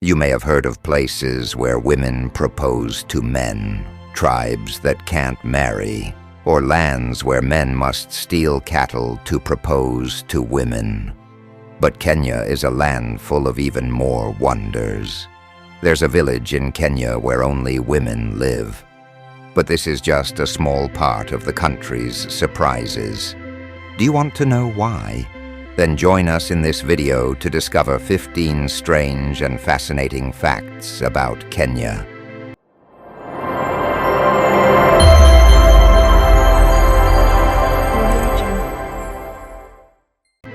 You may have heard of places where women propose to men, tribes that can't marry, or lands where men must steal cattle to propose to women. But Kenya is a land full of even more wonders. There's a village in Kenya where only women live. But this is just a small part of the country's surprises. Do you want to know why? Then join us in this video to discover 15 strange and fascinating facts about Kenya.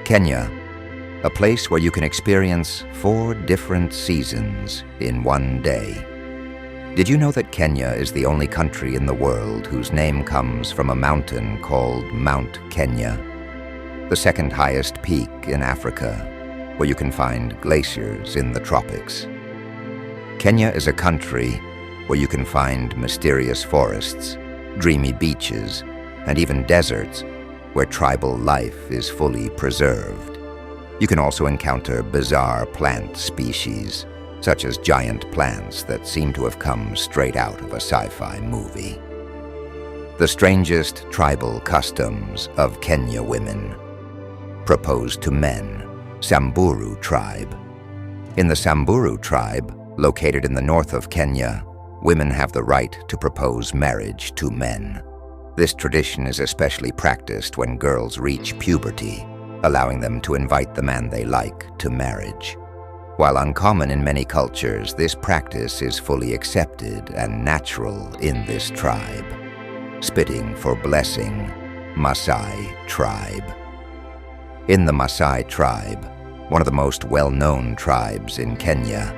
Kenya, a place where you can experience 4 different seasons in one day. Did you know that Kenya is the only country in the world whose name comes from a mountain called Mount Kenya, the second highest peak in Africa, where you can find glaciers in the tropics? Kenya is a country where you can find mysterious forests, dreamy beaches, and even deserts where tribal life is fully preserved. You can also encounter bizarre plant species, such as giant plants that seem to have come straight out of a sci-fi movie. The strangest tribal customs of Kenya women. Propose to men, Samburu tribe. In the Samburu tribe, located in the north of Kenya, women have the right to propose marriage to men. This tradition is especially practiced when girls reach puberty, allowing them to invite the man they like to marriage. While uncommon in many cultures, this practice is fully accepted and natural in this tribe. Spitting for blessing, Maasai tribe. In the Maasai tribe, one of the most well-known tribes in Kenya,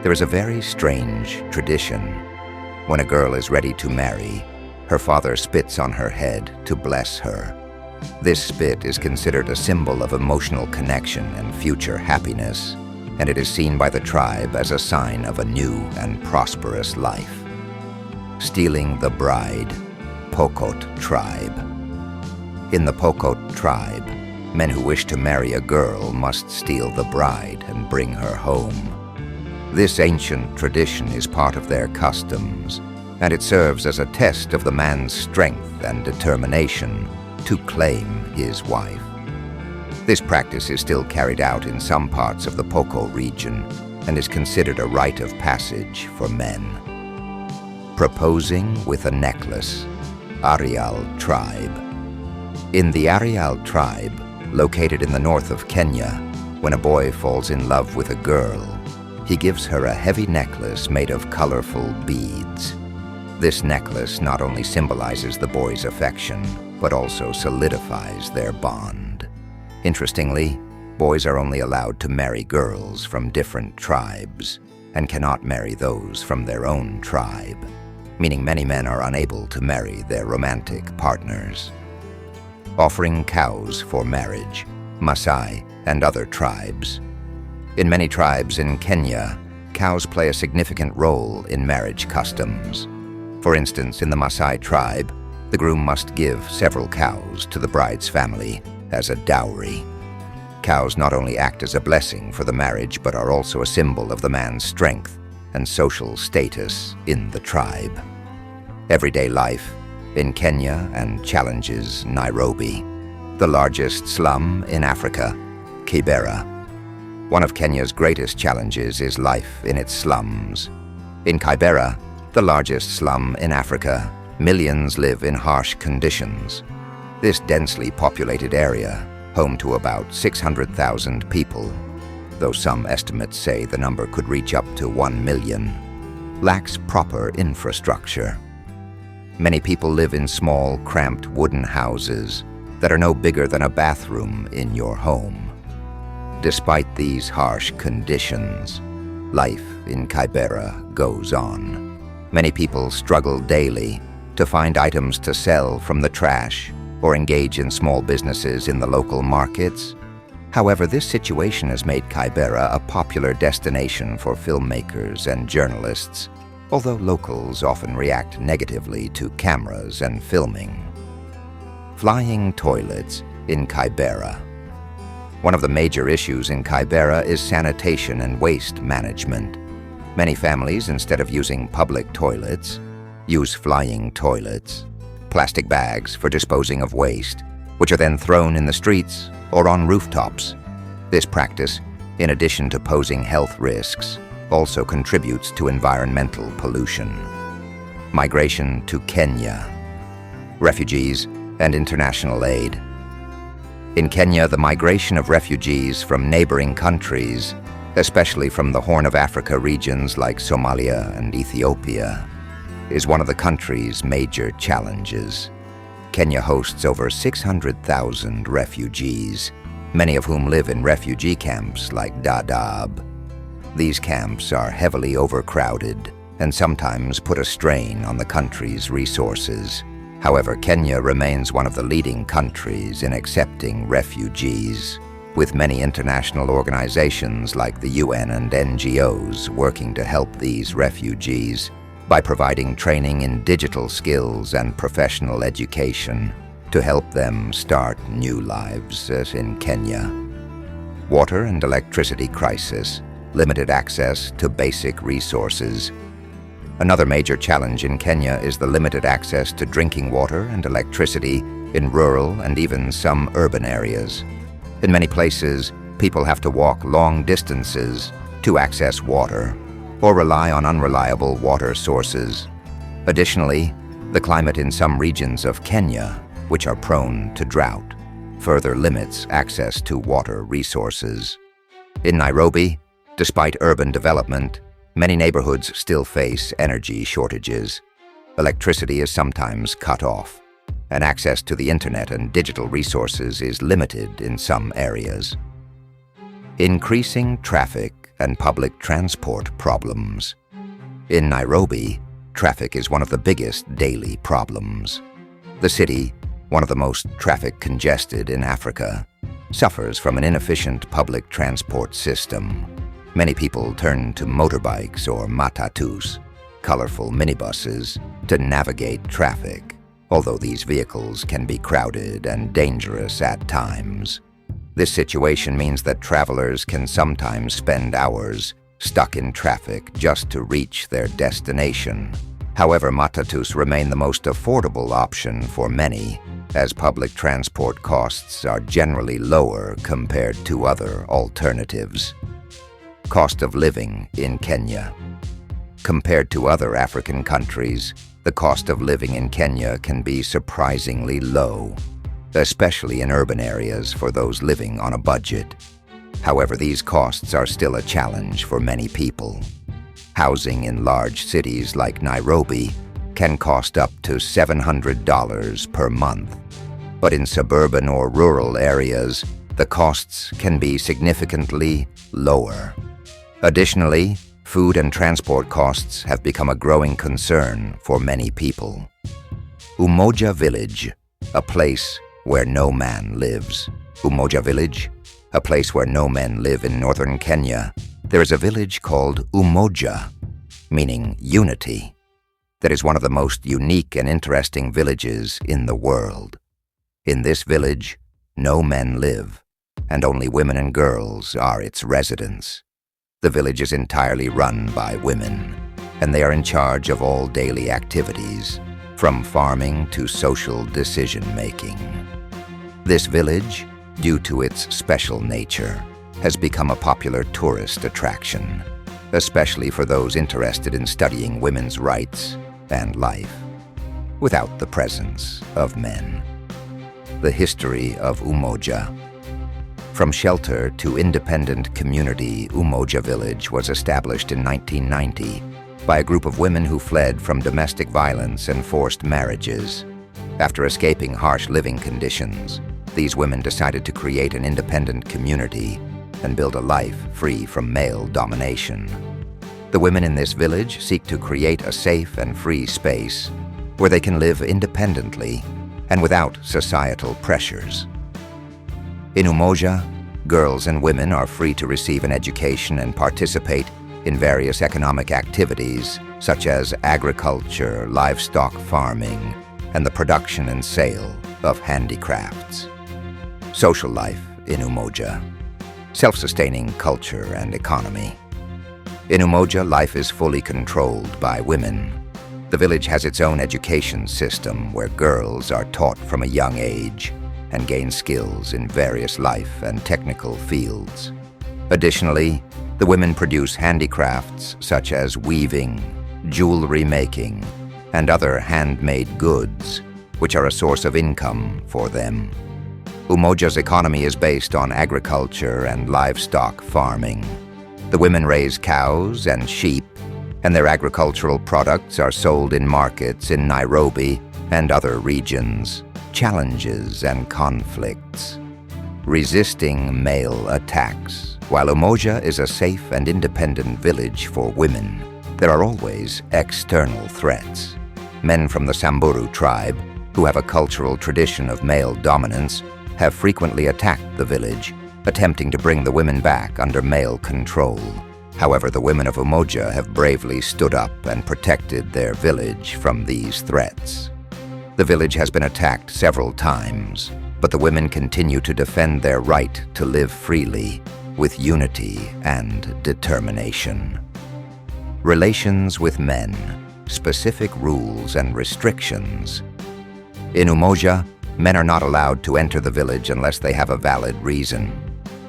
there is a very strange tradition. When a girl is ready to marry, her father spits on her head to bless her. This spit is considered a symbol of emotional connection and future happiness, and it is seen by the tribe as a sign of a new and prosperous life. Stealing the bride, Pokot tribe. In the Pokot tribe, men who wish to marry a girl must steal the bride and bring her home. This ancient tradition is part of their customs, and it serves as a test of the man's strength and determination to claim his wife. This practice is still carried out in some parts of the Poko region and is considered a rite of passage for men. Proposing with a necklace, Arial tribe. In the Arial tribe, located in the north of Kenya, when a boy falls in love with a girl, he gives her a heavy necklace made of colorful beads. This necklace not only symbolizes the boy's affection, but also solidifies their bond. Interestingly, boys are only allowed to marry girls from different tribes and cannot marry those from their own tribe, meaning many men are unable to marry their romantic partners. Offering cows for marriage, Maasai and other tribes. In many tribes in Kenya, cows play a significant role in marriage customs. For instance, in the Maasai tribe, the groom must give several cows to the bride's family as a dowry. Cows not only act as a blessing for the marriage, but are also a symbol of the man's strength and social status in the tribe. Everyday life in Kenya and challenges Nairobi. The largest slum in Africa, Kibera. One of Kenya's greatest challenges is life in its slums. In Kibera, the largest slum in Africa, millions live in harsh conditions. This densely populated area, home to about 600,000 people, though some estimates say the number could reach up to 1 million, lacks proper infrastructure. Many people live in small, cramped wooden houses that are no bigger than a bathroom in your home. Despite these harsh conditions, life in Kibera goes on. Many people struggle daily to find items to sell from the trash or engage in small businesses in the local markets. However, this situation has made Kibera a popular destination for filmmakers and journalists, although locals often react negatively to cameras and filming. Flying toilets in Kibera. One of the major issues in Kibera is sanitation and waste management. Many families, instead of using public toilets, use flying toilets, plastic bags for disposing of waste, which are then thrown in the streets or on rooftops. This practice, in addition to posing health risks, also contributes to environmental pollution. Migration to Kenya. Refugees and international aid. In Kenya, the migration of refugees from neighboring countries, especially from the Horn of Africa regions like Somalia and Ethiopia, is one of the country's major challenges. Kenya hosts over 600,000 refugees, many of whom live in refugee camps like Dadaab. These camps are heavily overcrowded and sometimes put a strain on the country's resources. However, Kenya remains one of the leading countries in accepting refugees, with many international organizations like the UN and NGOs working to help these refugees by providing training in digital skills and professional education to help them start new lives, as in Kenya. Water and electricity crisis, limited access to basic resources. Another major challenge in Kenya is the limited access to drinking water and electricity in rural and even some urban areas. In many places, people have to walk long distances to access water or rely on unreliable water sources. Additionally, the climate in some regions of Kenya, which are prone to drought, further limits access to water resources. In Nairobi, despite urban development, many neighborhoods still face energy shortages. Electricity is sometimes cut off, and access to the internet and digital resources is limited in some areas. Increasing traffic and public transport problems. In Nairobi, traffic is one of the biggest daily problems. The city, one of the most traffic congested in Africa, suffers from an inefficient public transport system. Many people turn to motorbikes or matatus, colorful minibuses, to navigate traffic, although these vehicles can be crowded and dangerous at times. This situation means that travelers can sometimes spend hours stuck in traffic just to reach their destination. However, matatus remain the most affordable option for many, as public transport costs are generally lower compared to other alternatives. Cost of living in Kenya. Compared to other African countries, the cost of living in Kenya can be surprisingly low, especially in urban areas for those living on a budget. However, these costs are still a challenge for many people. Housing in large cities like Nairobi can cost up to $700 per month, but in suburban or rural areas, the costs can be significantly lower. Additionally, food and transport costs have become a growing concern for many people. Umoja Village, a place where no man lives. Umoja Village, a place where no men live in northern Kenya. There is a village called Umoja, meaning unity, that is one of the most unique and interesting villages in the world. In this village, no men live, and only women and girls are its residents. The village is entirely run by women, and they are in charge of all daily activities, from farming to social decision-making. This village, due to its special nature, has become a popular tourist attraction, especially for those interested in studying women's rights and life, without the presence of men. The history of Umoja. From shelter to independent community, Umoja Village was established in 1990 by a group of women who fled from domestic violence and forced marriages. After escaping harsh living conditions, these women decided to create an independent community and build a life free from male domination. The women in this village seek to create a safe and free space where they can live independently and without societal pressures. In Umoja, girls and women are free to receive an education and participate in various economic activities such as agriculture, livestock farming, and the production and sale of handicrafts. Social life in Umoja. Self-sustaining culture and economy. In Umoja, life is fully controlled by women. The village has its own education system where girls are taught from a young age and gain skills in various life and technical fields. Additionally, the women produce handicrafts such as weaving, jewelry making, and other handmade goods, which are a source of income for them. Umoja's economy is based on agriculture and livestock farming. The women raise cows and sheep, and their agricultural products are sold in markets in Nairobi and other regions. Challenges and conflicts. Resisting male attacks. While Umoja is a safe and independent village for women, there are always external threats. Men from the Samburu tribe, who have a cultural tradition of male dominance, have frequently attacked the village, attempting to bring the women back under male control. However, the women of Umoja have bravely stood up and protected their village from these threats. The village has been attacked several times, but the women continue to defend their right to live freely, with unity and determination. Relations with men, specific rules and restrictions. In Umoja, men are not allowed to enter the village unless they have a valid reason.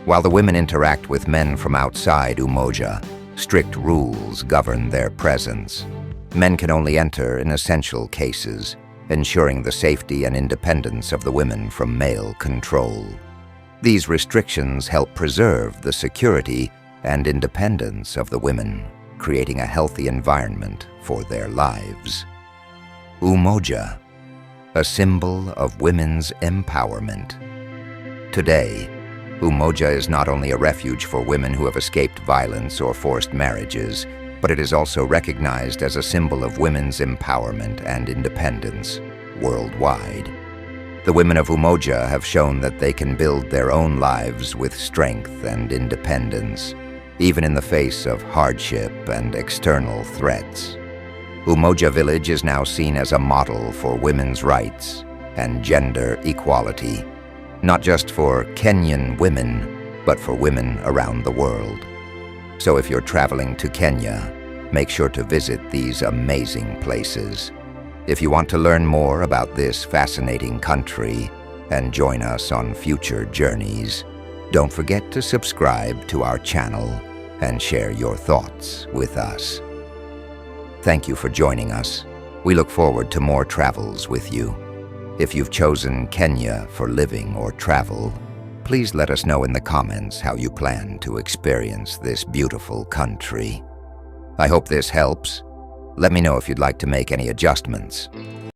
While the women interact with men from outside Umoja, strict rules govern their presence. Men can only enter in essential cases, ensuring the safety and independence of the women from male control. These restrictions help preserve the security and independence of the women, creating a healthy environment for their lives. Umoja, a symbol of women's empowerment. Today, Umoja is not only a refuge for women who have escaped violence or forced marriages, but it is also recognized as a symbol of women's empowerment and independence worldwide. The women of Umoja have shown that they can build their own lives with strength and independence, even in the face of hardship and external threats. Umoja Village is now seen as a model for women's rights and gender equality, not just for Kenyan women, but for women around the world. So if you're traveling to Kenya, make sure to visit these amazing places. If you want to learn more about this fascinating country and join us on future journeys, don't forget to subscribe to our channel and share your thoughts with us. Thank you for joining us. We look forward to more travels with you. If you've chosen Kenya for living or travel, please let us know in the comments how you plan to experience this beautiful country. I hope this helps. Let me know if you'd like to make any adjustments.